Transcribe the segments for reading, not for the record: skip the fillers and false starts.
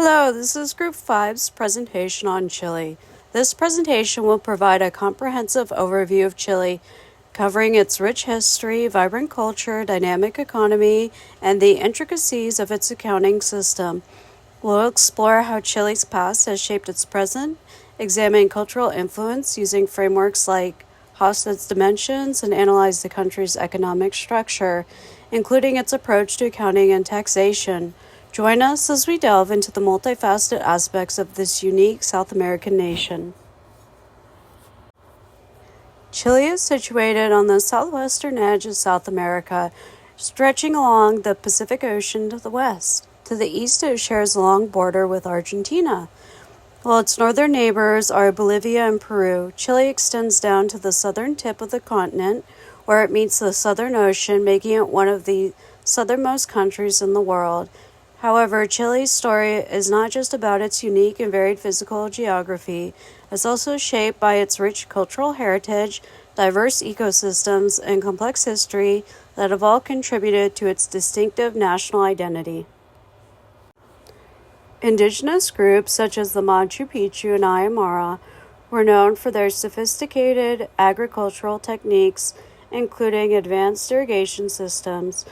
Hello, this is Group 5's presentation on Chile. This presentation will provide a comprehensive overview of Chile, covering its rich history, vibrant culture, dynamic economy, and the intricacies of its accounting system. We'll explore how Chile's past has shaped its present, examine cultural influence using frameworks like Hofstede's dimensions, and analyze the country's economic structure, including its approach to accounting and taxation. Join us as we delve into the multifaceted aspects of this unique South American nation. Chile is situated on the southwestern edge of South America, stretching along the Pacific Ocean to the west. To the east, it shares a long border with Argentina, while its northern neighbors are Bolivia and Peru. Chile extends down to the southern tip of the continent, where it meets the Southern Ocean, making it one of the southernmost countries in the world. However, Chile's story is not just about its unique and varied physical geography. It's also shaped by its rich cultural heritage, diverse ecosystems, and complex history that have all contributed to its distinctive national identity. Indigenous groups such as the Machu Picchu and Aymara were known for their sophisticated agricultural techniques, including advanced irrigation systems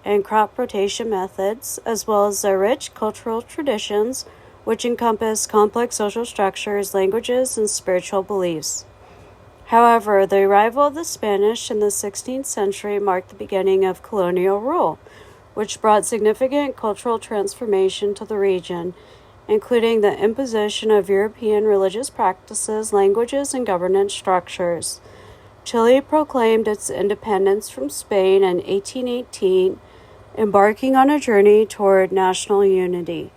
and crop rotation methods, as well as their rich cultural traditions, which encompass complex social structures, languages, and spiritual beliefs. However, the arrival of the Spanish in the 16th century marked the beginning of colonial rule, which brought significant cultural transformation to the region, including the imposition of European religious practices, languages, and governance structures. Chile proclaimed its independence from Spain in 1818, embarking on a journey toward national unity.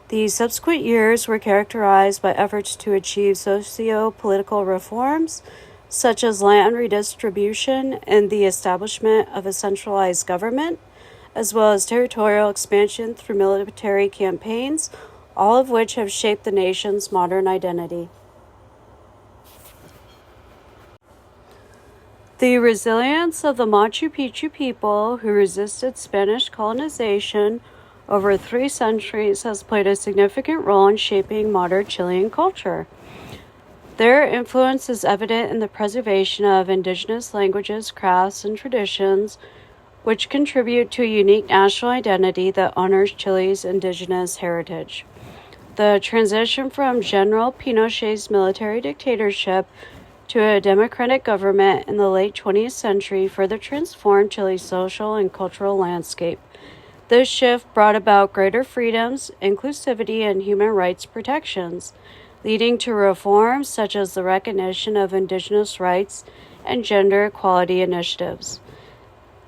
The subsequent years were characterized by efforts to achieve socio-political reforms, such as land redistribution and the establishment of a centralized government, as well as territorial expansion through military campaigns, all of which have shaped the nation's modern identity. The resilience of the Machu Picchu people who resisted Spanish colonization over 3 centuries has played a significant role in shaping modern Chilean culture. Their influence is evident in the preservation of indigenous languages, crafts, and traditions, which contribute to a unique national identity that honors Chile's indigenous heritage. The transition from General Pinochet's military dictatorship to a democratic government in the late 20th century further transformed Chile's social and cultural landscape. This shift brought about greater freedoms, inclusivity, and human rights protections, leading to reforms such as the recognition of indigenous rights and gender equality initiatives.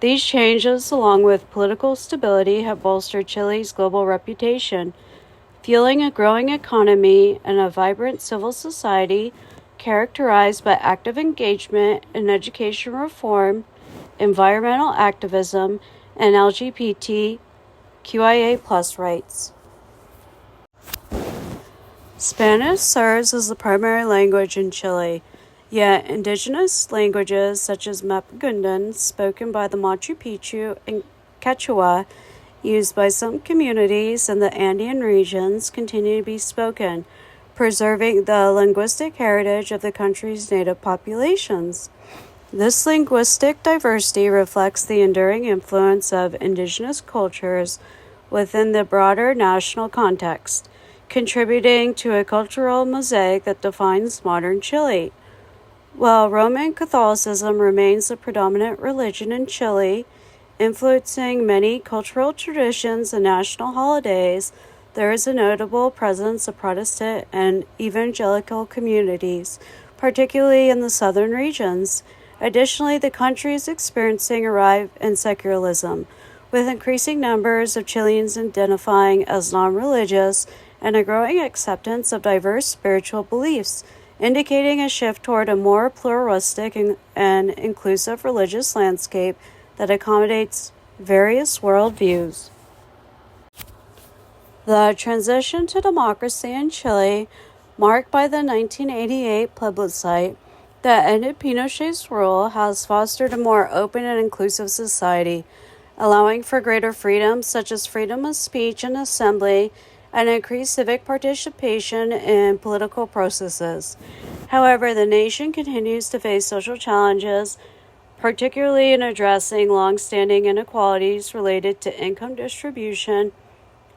These changes, along with political stability, have bolstered Chile's global reputation, fueling a growing economy and a vibrant civil society characterized by active engagement in education reform, environmental activism, and LGBTQIA+ rights. Spanish serves as the primary language in Chile, yet indigenous languages such as Mapagundan, spoken by the Machu Picchu, and Quechua, used by some communities in the Andean regions, continue to be spoken, preserving the linguistic heritage of the country's native populations. This linguistic diversity reflects the enduring influence of indigenous cultures within the broader national context, contributing to a cultural mosaic that defines modern Chile. While Roman Catholicism remains the predominant religion in Chile, influencing many cultural traditions and national holidays, there is a notable presence of Protestant and evangelical communities, particularly in the southern regions. Additionally, the country is experiencing a rise in secularism, with increasing numbers of Chileans identifying as non-religious and a growing acceptance of diverse spiritual beliefs, indicating a shift toward a more pluralistic and inclusive religious landscape that accommodates various worldviews. The transition to democracy in Chile, marked by the 1988 plebiscite that ended Pinochet's rule, has fostered a more open and inclusive society, allowing for greater freedoms such as freedom of speech and assembly, and increased civic participation in political processes. However, the nation continues to face social challenges, particularly in addressing long-standing inequalities related to income distribution,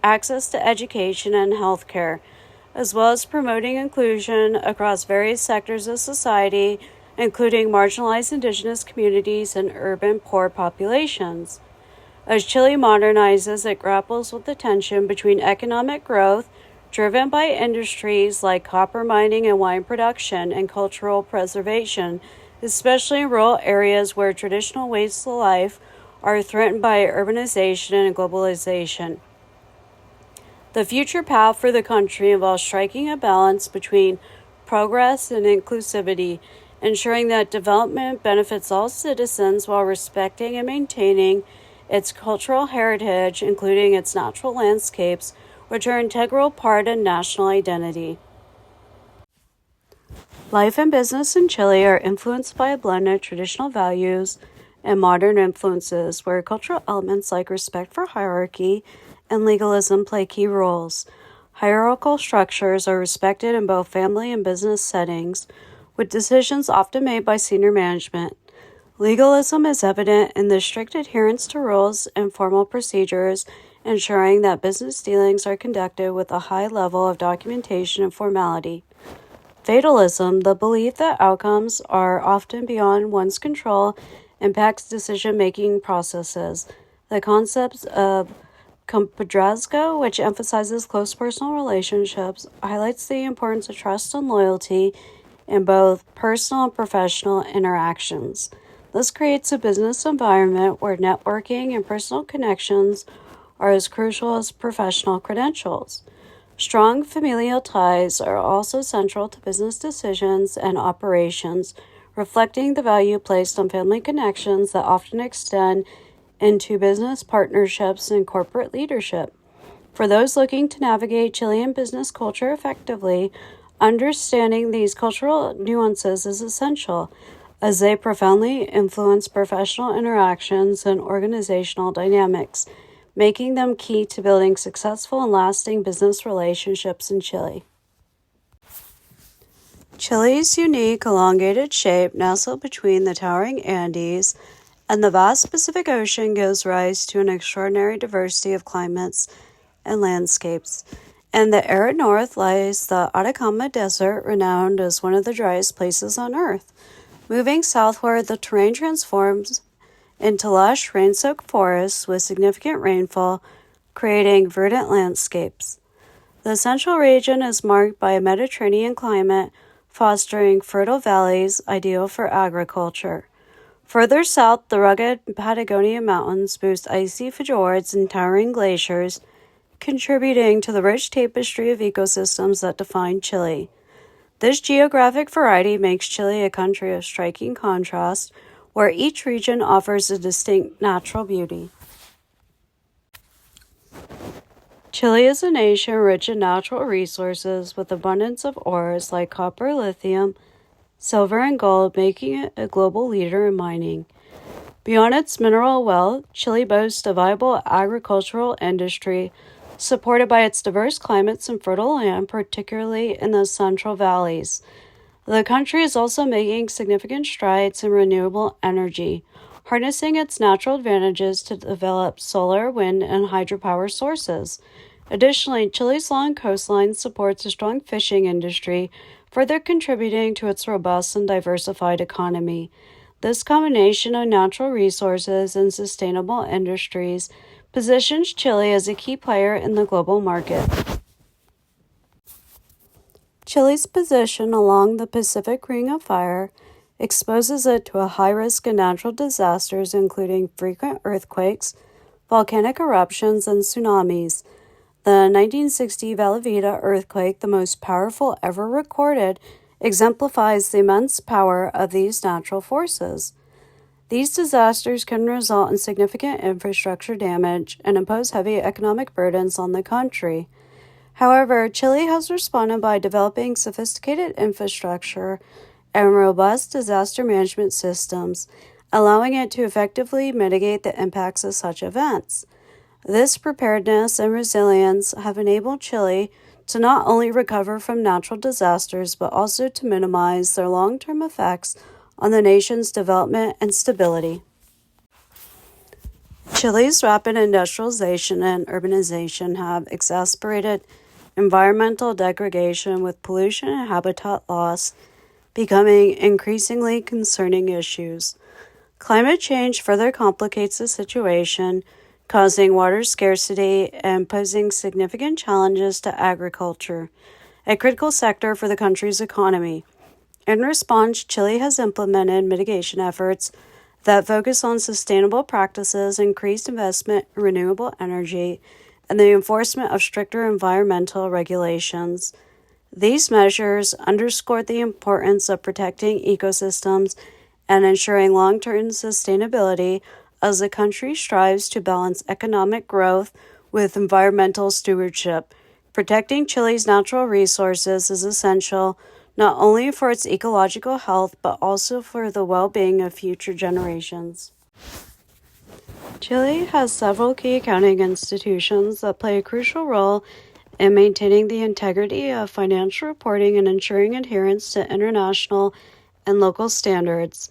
access to education, and healthcare, as well as promoting inclusion across various sectors of society, including marginalized indigenous communities and urban poor populations. As Chile modernizes, it grapples with the tension between economic growth, driven by industries like copper mining and wine production, and cultural preservation, especially in rural areas where traditional ways of life are threatened by urbanization and globalization. The future path for the country involves striking a balance between progress and inclusivity, ensuring that development benefits all citizens while respecting and maintaining its cultural heritage, including its natural landscapes, which are an integral part of national identity. Life and business in Chile are influenced by a blend of traditional values and modern influences, where cultural elements like respect for hierarchy and legalism play key roles. Hierarchical structures are respected in both family and business settings, with decisions often made by senior management. Legalism is evident in the strict adherence to rules and formal procedures, ensuring that business dealings are conducted with a high level of documentation and formality. Fatalism, the belief that outcomes are often beyond one's control, impacts decision-making processes. The concept of compadrazgo, which emphasizes close personal relationships, highlights the importance of trust and loyalty in both personal and professional interactions. This creates a business environment where networking and personal connections are as crucial as professional credentials. Strong familial ties are also central to business decisions and operations, reflecting the value placed on family connections that often extend into business partnerships and corporate leadership. For those looking to navigate Chilean business culture effectively, understanding these cultural nuances is essential, as they profoundly influence professional interactions and organizational dynamics, making them key to building successful and lasting business relationships in Chile. Chile's unique elongated shape, nestled between the towering Andes and the vast Pacific Ocean, gives rise to an extraordinary diversity of climates and landscapes. In the arid north lies the Atacama Desert, renowned as one of the driest places on Earth. Moving southward, the terrain transforms into lush, rain-soaked forests with significant rainfall, creating verdant landscapes. The central region is marked by a Mediterranean climate, fostering fertile valleys ideal for agriculture. Further south, the rugged Patagonian mountains boast icy fjords and towering glaciers, contributing to the rich tapestry of ecosystems that define Chile. This geographic variety makes Chile a country of striking contrast, where each region offers a distinct natural beauty. Chile is a nation rich in natural resources with abundance of ores like copper, lithium, silver, and gold, making it a global leader in mining. Beyond its mineral wealth, Chile boasts a viable agricultural industry supported by its diverse climates and fertile land, particularly in the central valleys. The country is also making significant strides in renewable energy, harnessing its natural advantages to develop solar, wind, and hydropower sources. Additionally, Chile's long coastline supports a strong fishing industry, further contributing to its robust and diversified economy. This combination of natural resources and sustainable industries positions Chile as a key player in the global market. Chile's position along the Pacific Ring of Fire exposes it to a high risk of natural disasters, including frequent earthquakes, volcanic eruptions, and tsunamis. The 1960 Valavita earthquake, the most powerful ever recorded, exemplifies the immense power of these natural forces. These disasters can result in significant infrastructure damage and impose heavy economic burdens on the country. However, Chile has responded by developing sophisticated infrastructure and robust disaster management systems, allowing it to effectively mitigate the impacts of such events. This preparedness and resilience have enabled Chile to not only recover from natural disasters, but also to minimize their long-term effects on the nation's development and stability. Chile's rapid industrialization and urbanization have exacerbated environmental degradation, with pollution and habitat loss becoming increasingly concerning issues. Climate change further complicates the situation, causing water scarcity and posing significant challenges to agriculture, a critical sector for the country's economy. In response, Chile has implemented mitigation efforts that focus on sustainable practices, increased investment in renewable energy, and the enforcement of stricter environmental regulations. These measures underscore the importance of protecting ecosystems and ensuring long-term sustainability as the country strives to balance economic growth with environmental stewardship. Protecting Chile's natural resources is essential not only for its ecological health, but also for the well-being of future generations. Chile has several key accounting institutions that play a crucial role in maintaining the integrity of financial reporting and ensuring adherence to international and local standards.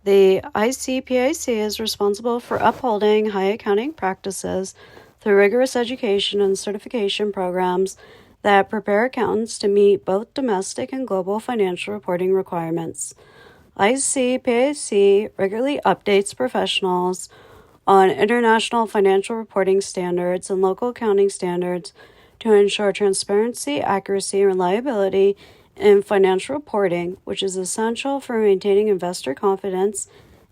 The ICPAC is responsible for upholding high accounting practices through rigorous education and certification programs that prepare accountants to meet both domestic and global financial reporting requirements. ICPAC regularly updates professionals on international financial reporting standards and local accounting standards to ensure transparency, accuracy, and reliability in financial reporting, which is essential for maintaining investor confidence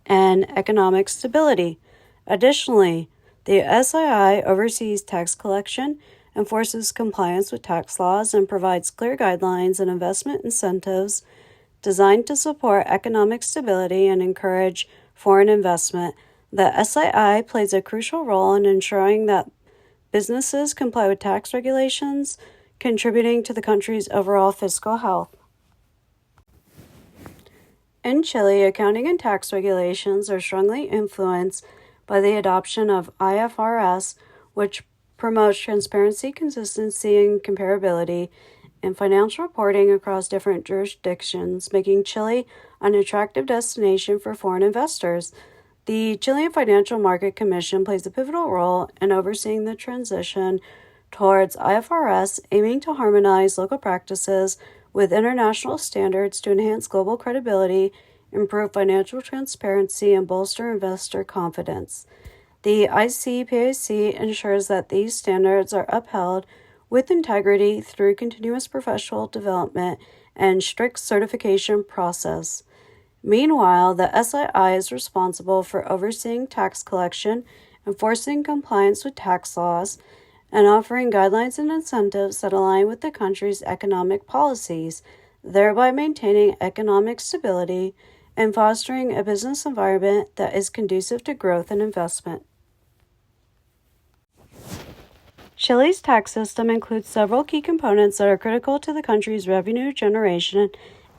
and economic stability. Additionally, the SII oversees tax collection, enforces compliance with tax laws, and provides clear guidelines and investment incentives designed to support economic stability and encourage foreign investment. The SII plays a crucial role in ensuring that businesses comply with tax regulations, contributing to the country's overall fiscal health. In Chile, accounting and tax regulations are strongly influenced by the adoption of IFRS, which promotes transparency, consistency, and comparability in financial reporting across different jurisdictions, making Chile an attractive destination for foreign investors. The Chilean Financial Market Commission plays a pivotal role in overseeing the transition towards IFRS, aiming to harmonize local practices with international standards to enhance global credibility, improve financial transparency, and bolster investor confidence. The ICPAC ensures that these standards are upheld with integrity through continuous professional development and strict certification process. Meanwhile, the SII is responsible for overseeing tax collection, enforcing compliance with tax laws, and offering guidelines and incentives that align with the country's economic policies, thereby maintaining economic stability and fostering a business environment that is conducive to growth and investment. Chile's tax system includes several key components that are critical to the country's revenue generation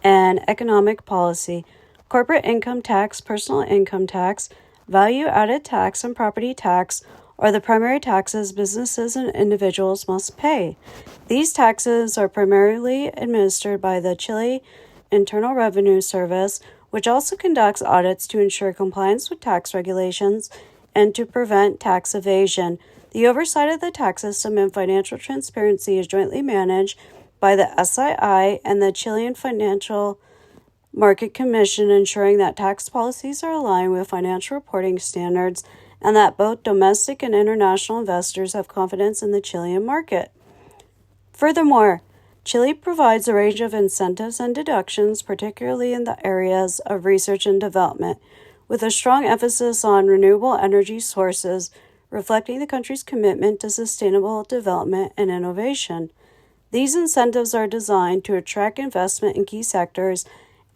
and economic policy: corporate income tax, personal income tax, value-added tax, and property tax are the primary taxes businesses and individuals must pay. These taxes are primarily administered by the Chile Internal Revenue Service, which also conducts audits to ensure compliance with tax regulations and to prevent tax evasion. The oversight of the tax system and financial transparency is jointly managed by the SII and the Chilean Financial Market Commission, ensuring that tax policies are aligned with financial reporting standards and that both domestic and international investors have confidence in the Chilean market. Furthermore, Chile provides a range of incentives and deductions, particularly in the areas of research and development, with a strong emphasis on renewable energy sources, reflecting the country's commitment to sustainable development and innovation. These incentives are designed to attract investment in key sectors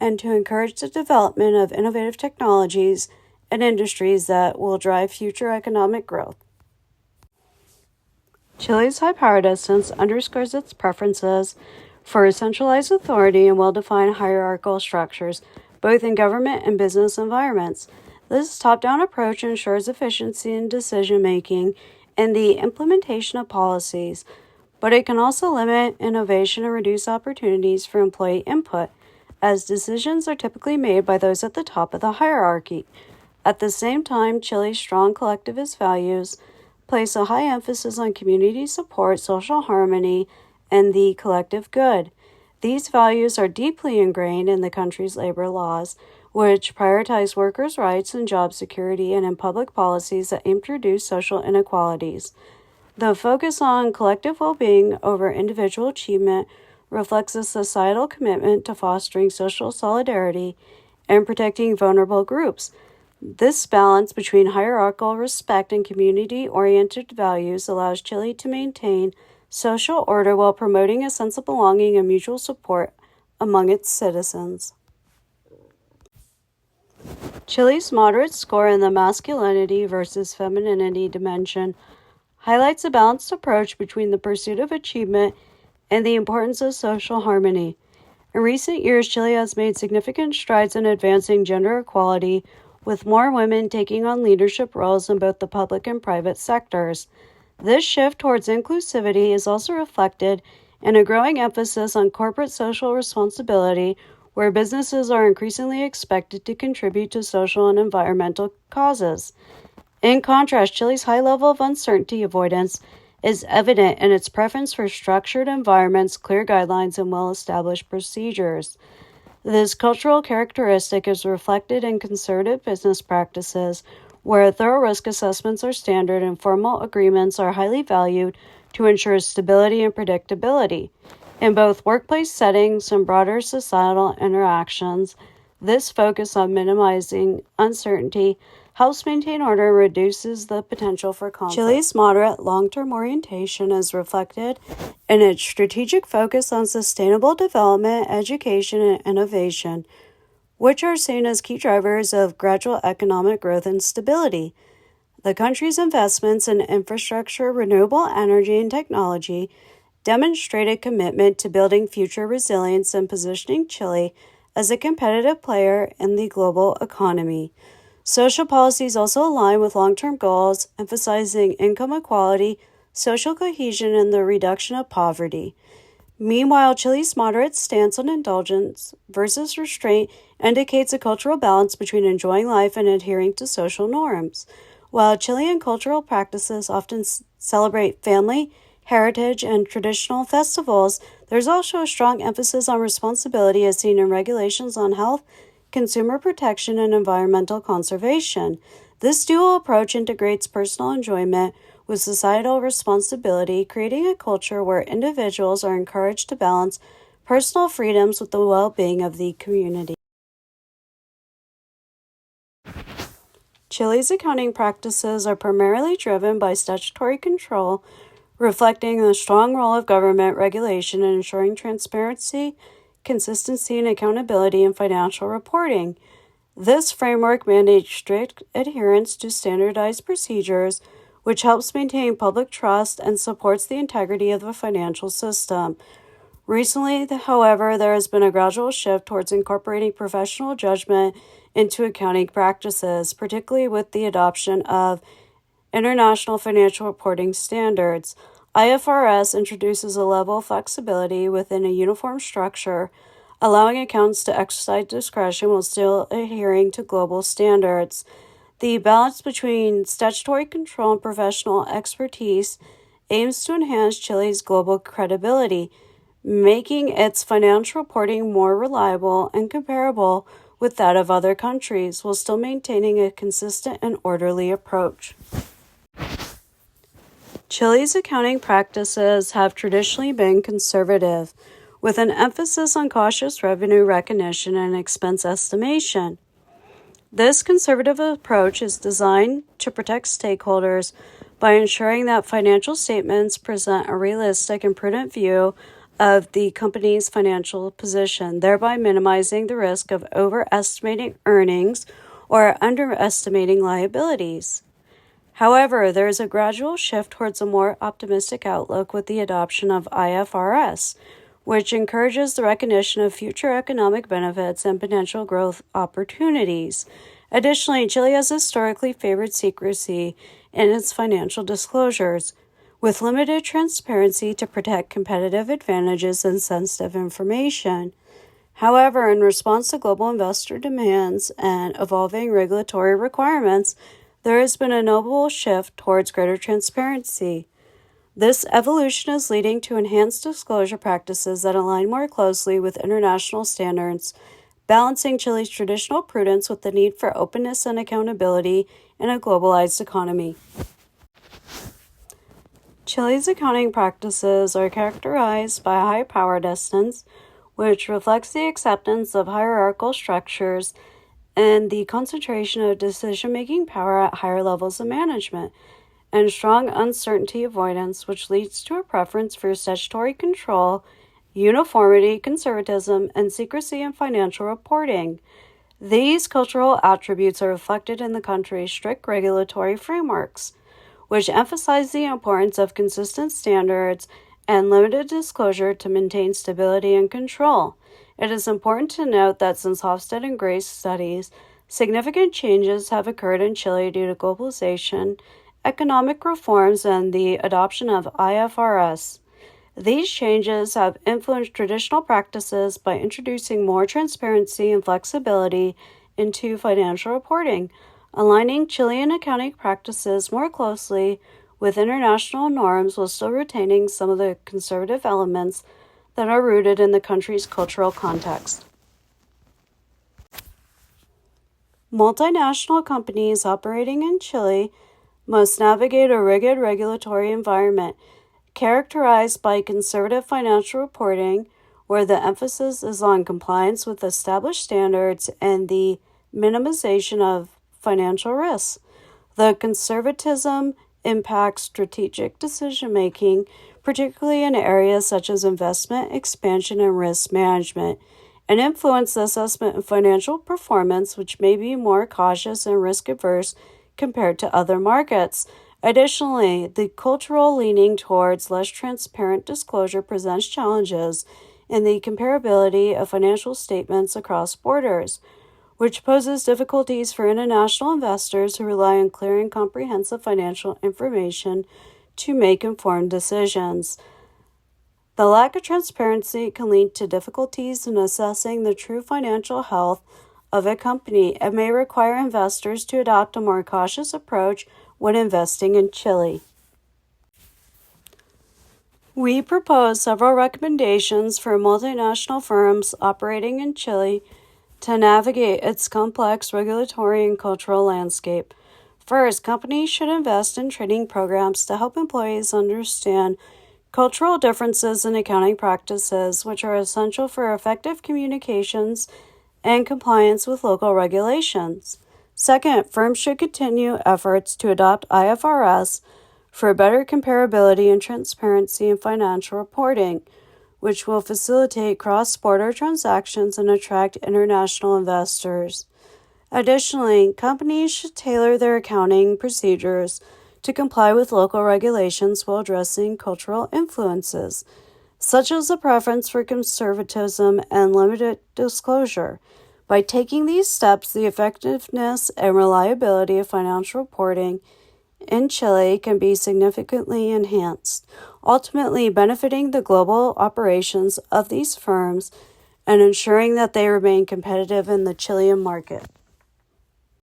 and to encourage the development of innovative technologies and industries that will drive future economic growth. Chile's high power distance underscores its preferences for centralized authority and well-defined hierarchical structures, both in government and business environments. This top-down approach ensures efficiency in decision-making in the implementation of policies, but it can also limit innovation and reduce opportunities for employee input, as decisions are typically made by those at the top of the hierarchy. At the same time, Chile's strong collectivist values place a high emphasis on community support, social harmony, and the collective good. These values are deeply ingrained in the country's labor laws, which prioritize workers' rights and job security, and in public policies that aim to reduce social inequalities. The focus on collective well-being over individual achievement reflects a societal commitment to fostering social solidarity and protecting vulnerable groups. This balance between hierarchical respect and community-oriented values allows Chile to maintain social order while promoting a sense of belonging and mutual support among its citizens. Chile's moderate score in the masculinity versus femininity dimension highlights a balanced approach between the pursuit of achievement and the importance of social harmony. In recent years, Chile has made significant strides in advancing gender equality, with more women taking on leadership roles in both the public and private sectors. This shift towards inclusivity is also reflected in a growing emphasis on corporate social responsibility, where businesses are increasingly expected to contribute to social and environmental causes. In contrast, Chile's high level of uncertainty avoidance is evident in its preference for structured environments, clear guidelines, and well-established procedures. This cultural characteristic is reflected in conservative business practices, where thorough risk assessments are standard and formal agreements are highly valued to ensure stability and predictability. In both workplace settings and broader societal interactions, this focus on minimizing uncertainty helps maintain order and reduces the potential for conflict. Chile's moderate long-term orientation is reflected in its strategic focus on sustainable development, education, and innovation, which are seen as key drivers of gradual economic growth and stability. The country's investments in infrastructure, renewable energy, and technology demonstrate a commitment to building future resilience and positioning Chile as a competitive player in the global economy. Social policies also align with long-term goals, emphasizing income equality, social cohesion, and the reduction of poverty. Meanwhile, Chile's moderate stance on indulgence versus restraint indicates a cultural balance between enjoying life and adhering to social norms. While Chilean cultural practices often celebrate family, heritage, and traditional festivals, there's also a strong emphasis on responsibility as seen in regulations on health, consumer protection, and environmental conservation. This dual approach integrates personal enjoyment with societal responsibility, creating a culture where individuals are encouraged to balance personal freedoms with the well-being of the community. Chile's accounting practices are primarily driven by statutory control, reflecting the strong role of government regulation in ensuring transparency, consistency, and accountability in financial reporting. This framework mandates strict adherence to standardized procedures, which helps maintain public trust and supports the integrity of the financial system. Recently, however, there has been a gradual shift towards incorporating professional judgment into accounting practices, particularly with the adoption of international financial reporting standards. IFRS introduces a level of flexibility within a uniform structure, allowing accountants to exercise discretion while still adhering to global standards. The balance between statutory control and professional expertise aims to enhance Chile's global credibility, making its financial reporting more reliable and comparable with that of other countries, while still maintaining a consistent and orderly approach. Chile's accounting practices have traditionally been conservative, with an emphasis on cautious revenue recognition and expense estimation. This conservative approach is designed to protect stakeholders by ensuring that financial statements present a realistic and prudent view of the company's financial position, thereby minimizing the risk of overestimating earnings or underestimating liabilities. However, there is a gradual shift towards a more optimistic outlook with the adoption of IFRS, which encourages the recognition of future economic benefits and potential growth opportunities. Additionally, Chile has historically favored secrecy in its financial disclosures, with limited transparency to protect competitive advantages and sensitive information. However, in response to global investor demands and evolving regulatory requirements, there has been a notable shift towards greater transparency. This evolution is leading to enhanced disclosure practices that align more closely with international standards, balancing Chile's traditional prudence with the need for openness and accountability in a globalized economy. Chile's accounting practices are characterized by high power distance, which reflects the acceptance of hierarchical structures and the concentration of decision-making power at higher levels of management, and strong uncertainty avoidance, which leads to a preference for statutory control, uniformity, conservatism, and secrecy in financial reporting. These cultural attributes are reflected in the country's strict regulatory frameworks, which emphasize the importance of consistent standards and limited disclosure to maintain stability and control. It is important to note that since Hofstede and Gray's studies, significant changes have occurred in Chile due to globalization, economic reforms, and the adoption of IFRS. These changes have influenced traditional practices by introducing more transparency and flexibility into financial reporting, aligning Chilean accounting practices more closely with international norms while still retaining some of the conservative elements that are rooted in the country's cultural context. Multinational companies operating in Chile must navigate a rigid regulatory environment characterized by conservative financial reporting, where the emphasis is on compliance with established standards and the minimization of financial risks. The conservatism impacts strategic decision-making, particularly in areas such as investment, expansion, and risk management, and influence the assessment of financial performance, which may be more cautious and risk-averse compared to other markets. Additionally, the cultural leaning towards less transparent disclosure presents challenges in the comparability of financial statements across borders, which poses difficulties for international investors who rely on clear and comprehensive financial information to make informed decisions. The lack of transparency can lead to difficulties in assessing the true financial health of a company and may require investors to adopt a more cautious approach when investing in Chile. We propose several recommendations for multinational firms operating in Chile to navigate its complex regulatory and cultural landscape. First, companies should invest in training programs to help employees understand cultural differences in accounting practices, which are essential for effective communications and compliance with local regulations. Second, firms should continue efforts to adopt IFRS for better comparability and transparency in financial reporting, which will facilitate cross-border transactions and attract international investors. Additionally, companies should tailor their accounting procedures to comply with local regulations while addressing cultural influences, such as the preference for conservatism and limited disclosure. By taking these steps, the effectiveness and reliability of financial reporting in Chile can be significantly enhanced, ultimately benefiting the global operations of these firms and ensuring that they remain competitive in the Chilean market.